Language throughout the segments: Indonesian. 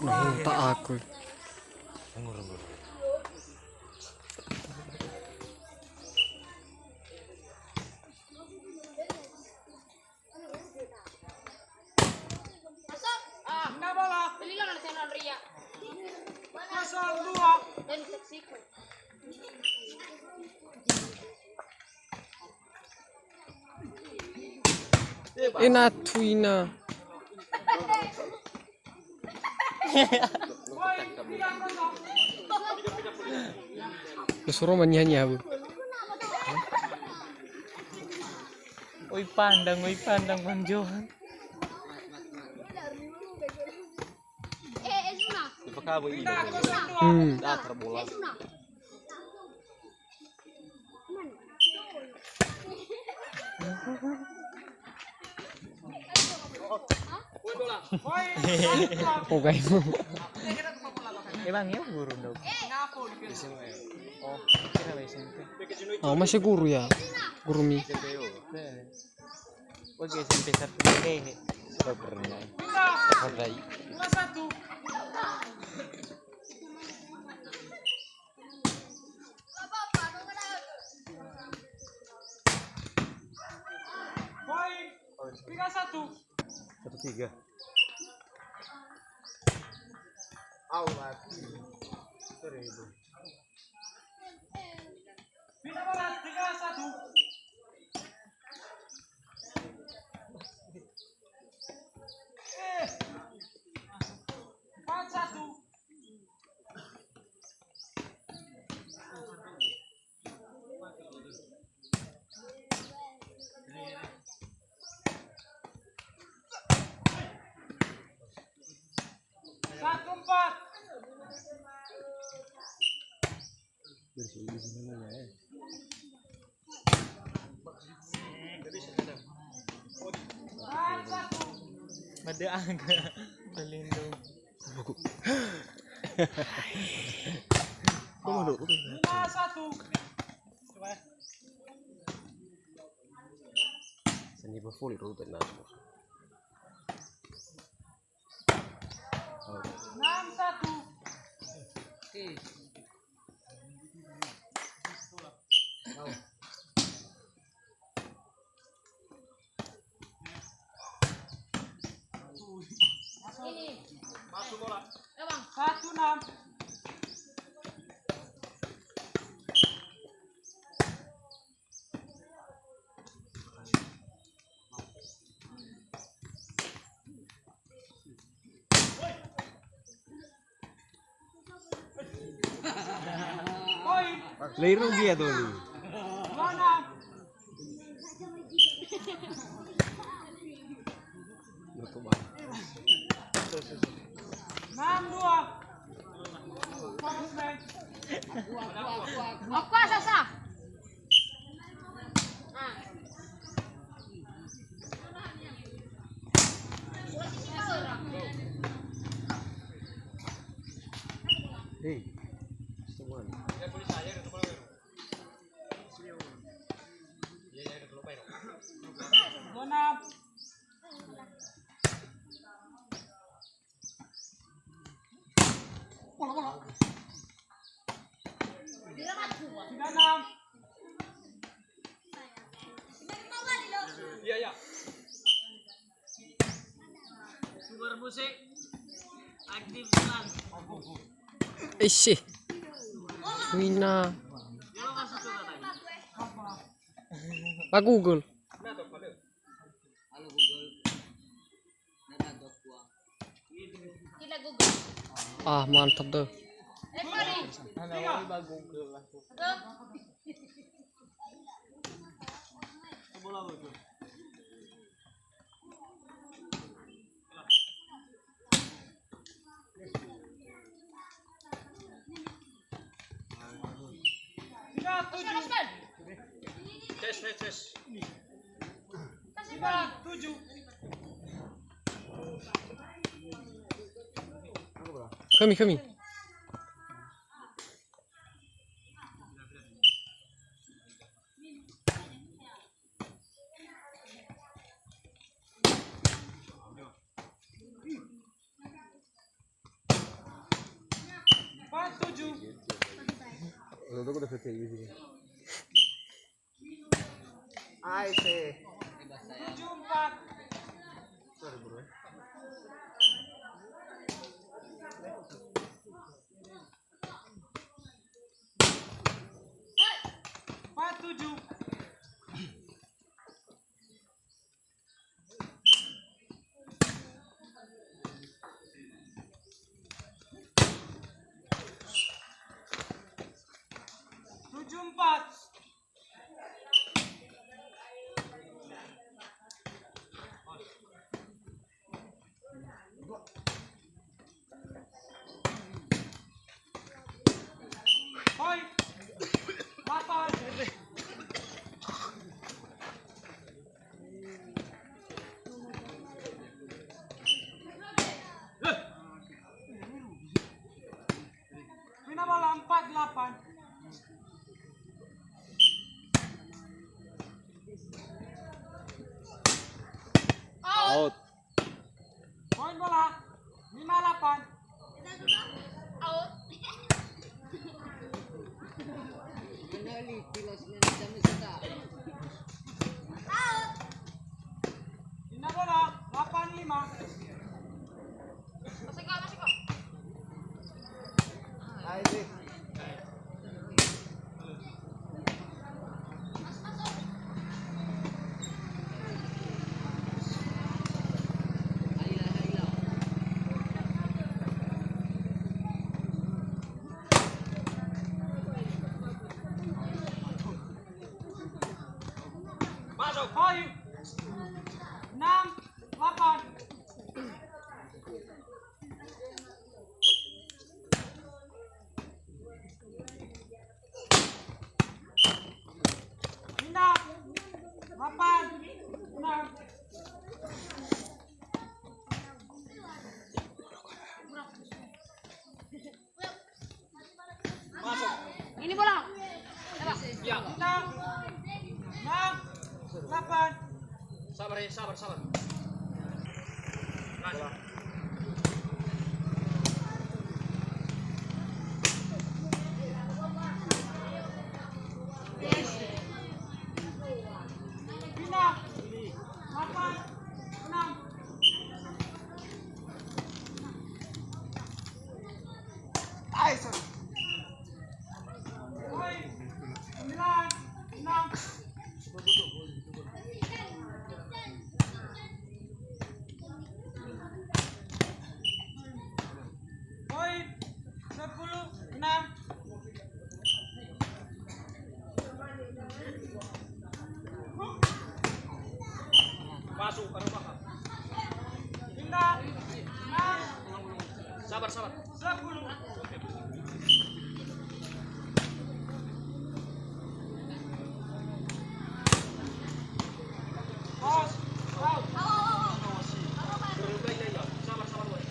Nah, tak aku. Tuina. Disuruh menyanyi aku. Oi pandang Bang Johan. Terbola. Oh guys. Bang ya guru dong. Oh, kira SMP. Oh, masih guru ya? Guru mi. Oke, SMP 1 deh. Pandai. Satu. 1-3. Allah. Seribu. Bina balas 3-1. Made agak pelindung. Kamu 5-1. Seni berfoli dulu benar. 6-1. Masuk bola. 1-6. Lagi rugi ya tuh. 2-6. Nutup bang. 6-2. Fokus, men. Apa Sasa? Hei. Semua. Iya. Bermusik aktif kan. Isi. Tuina. Pak Google. Ah, mantap tuh. Tes. 5, 7. Kami. Empat, 7. Aku udah selesai di sini. I say. 7, 4. Sorry bro. Empat, 7. Tujuh, 4. Hoi. 8. Pindah bola 4, 8. Out. Poin bola 5, 8. Pindah bola 8, 5. I say. Hoi. 6, 8. Pindah 8, 6. Ini bola. Pindah 6, 8. Sabar. Pindah 8, 6. I sorry. Hoi. 9, 6. Hoi. 10, 6. Masuk ke rumah. Pindah 6, Sabar. 10. Bos, out. Sabar boy.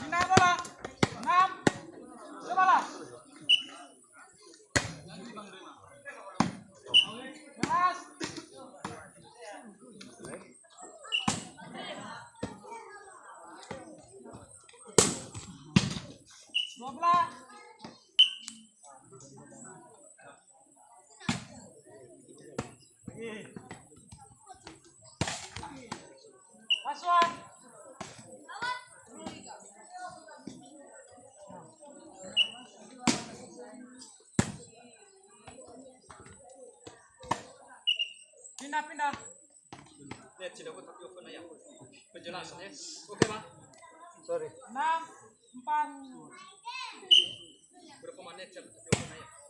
Pindah bola 6, 11. 11. Dua belas. Pasuan. Pindah. Lihat sini aku tapi open aja. Penjelasannya. Oke, Bang. Sorry. 6, 4. Berapa menit tapi open aja.